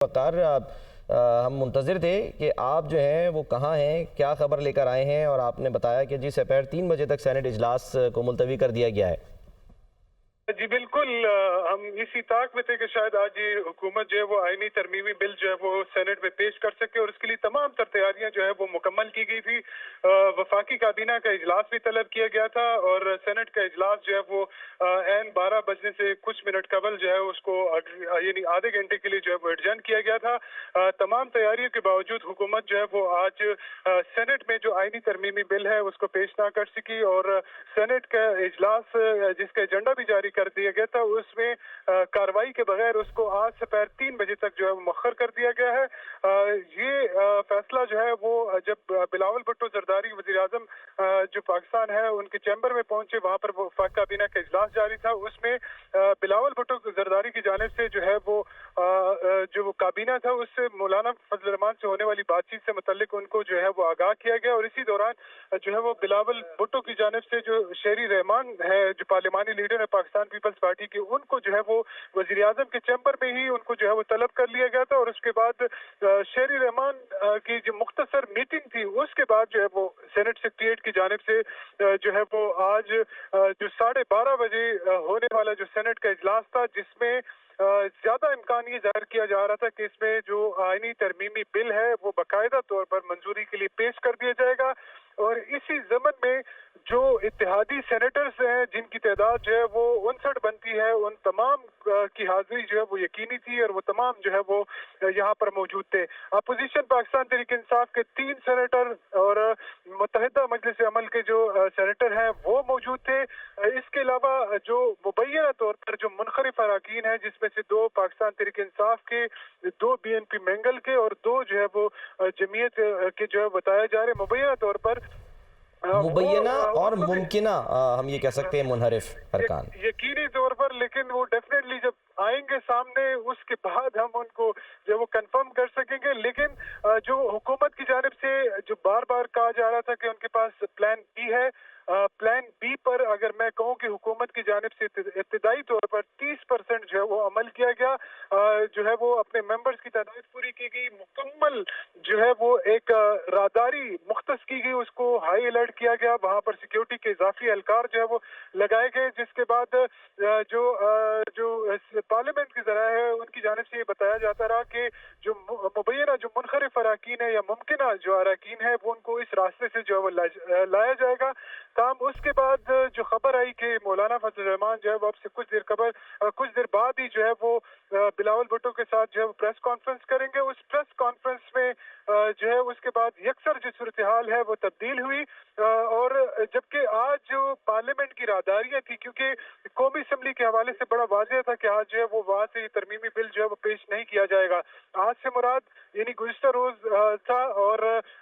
وقار ہم منتظر تھے کہ آپ جو ہیں وہ کہاں ہیں، کیا خبر لے کر آئے ہیں، اور آپ نے بتایا کہ جی سپہر 3 بجے تک سینٹ اجلاس کو ملتوی کر دیا گیا ہے۔ جی بالکل، ہم اسی طاق میں تھے کہ شاید آج یہ حکومت جو ہے وہ آئینی ترمیمی بل جو ہے وہ سینٹ میں پیش کر سکے، اور اس کے لیے تمام تر تیاریاں جو ہے وہ مکمل کی گئی تھی۔ وفاقی کابینہ کا اجلاس بھی طلب کیا گیا تھا، اور سینٹ کا اجلاس جو ہے وہ عین 12 بجنے سے کچھ منٹ قبل جو ہے اس کو یعنی آدھے گھنٹے کے لیے جو ہے وہ ایڈجرن کیا گیا تھا۔ تمام تیاریوں کے باوجود حکومت جو ہے وہ آج سینٹ میں جو آئینی ترمیمی بل ہے اس کو پیش نہ کر سکی، اور سینٹ کا اجلاس جس کا ایجنڈا بھی جاری کر دیا گیا تھا اس میں کاروائی کے بغیر اس کو آج سپہر 3 بجے تک جو ہے مؤخر کر دیا گیا ہے۔ یہ فیصلہ جو ہے وہ جب بلاول بھٹو زرداری وزیر اعظم جو پاکستان ہے ان کے چیمبر میں پہنچے، وہاں پر وفاقی کابینہ کا اجلاس جاری تھا، اس میں بلاول بھٹو زرداری کی جانب سے جو ہے وہ جو کابینہ تھا اس سے مولانا فضل الرحمان سے ہونے والی بات چیت سے متعلق ان کو جو ہے وہ آگاہ کیا گیا، اور اسی دوران جو ہے وہ بلاول بھٹو کی جانب سے جو شہری رحمان ہے جو پارلیمانی لیڈر ہے پاکستان پیپلز پارٹی کی، ان کو جو ہے وہ وزیر اعظم کے چیمبر میں ہی ان کو جو ہے وہ طلب کر لیا گیا تھا، اور اس کے بعد شہری رحمان کی جو مختصر میٹنگ تھی اس کے بعد جو ہے وہ سینٹ سیکریٹریٹ کی جانب سے جو ہے وہ آج جو 12:30 بجے ہونے والا جو سینٹ کا اجلاس تھا، جس میں زیادہ امکان یہ ظاہر کیا جا رہا تھا کہ اس میں جو آئینی ترمیمی بل ہے وہ باقاعدہ طور پر منظوری کے لیے پیش کر دیا جائے گا، اور اسی ضمن میں جو اتحادی سینیٹرز ہیں جن کی تعداد جو ہے وہ 59 بنتی ہے، ان تمام کی حاضری جو ہے وہ یقینی تھی، اور وہ تمام جو ہے وہ یہاں پر موجود تھے۔ اپوزیشن پاکستان تحریک انصاف کے 3 سینیٹر اور متحدہ مجلس عمل کے جو سینیٹر ہیں وہ موجود تھے۔ اس کے علاوہ جو مبینہ طور پر جو منحرف اراکین ہیں، جس میں سے 2 پاکستان تحریک انصاف کے، 2 BNP مینگل کے، اور 2 جو ہے وہ جمعیت کے جو ہے بتایا جا رہے مبینہ طور پر مبینہ اور ممکنہ ہم یہ کہہ سکتے ہیں منحرف ارکان یقینی طور پر، لیکن وہ ڈیفینیٹلی جب آئیں گے سامنے اس کے بعد ہم ان کو جو وہ کنفرم کر سکیں گے، لیکن جو حکومت کی جانب سے جو بار بار کہا جا رہا تھا کہ ان کے پاس پلان بی ہے، پلان بی پر اگر میں کہوں کہ حکومت کی جانب سے ابتدائی طور پر 30% جو ہے وہ عمل کیا گیا، جو ہے وہ اپنے ممبرز کی تعداد پوری کی گئی، مکمل جو ہے وہ ایک راداری مختص کی گئی، اس کو ہائی الرٹ کیا گیا، وہاں پر سیکیورٹی کے اضافی اہلکار جو ہے وہ لگائے گئے، جس کے بعد جو پارلیمنٹ کے ذرائع ہے ان کی جانب سے یہ بتایا جاتا رہا کہ جو مبینہ جو منحرف اراکین ہے یا ممکنہ جو اراکین ہے وہ ان کو اس راستے سے جو ہے وہ لایا جائے گا۔ تاہم اس کے بعد جو خبر آئی کہ مولانا فضل الرحمان جو ہے وہ اب سے کچھ دیر بعد ہی جو ہے وہ بلاول بھٹو کے ساتھ جو ہے وہ پریس کانفرنس کریں گے، اس پریس کانفرنس میں جو ہے اس کے بعد یکسر جو صورتحال ہے وہ تبدیل ہوئی، اور جبکہ آج جو پارلیمنٹ کی راہداریاں تھی، کیونکہ قومی اسمبلی کے حوالے سے بڑا واضح تھا کہ آج جو ہے وہ وہاں سے یہ ترمیمی بل جو ہے وہ پیش نہیں کیا جائے گا، آج سے مراد یعنی گزشتہ روز تھا، اور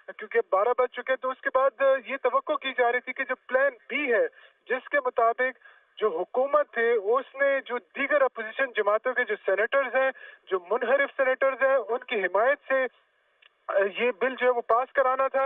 کیونکہ 12 بج چکے تو اس کے بعد یہ توقع کی جا رہی تھی کہ جو پلان بی ہے جس کے مطابق جو حکومت ہے اس نے جو دیگر اپوزیشن جماعتوں کے جو سینیٹرز ہیں، جو منحرف سینیٹرز ہیں، ان کی حمایت سے یہ بل جو ہے وہ پاس کرانا تھا،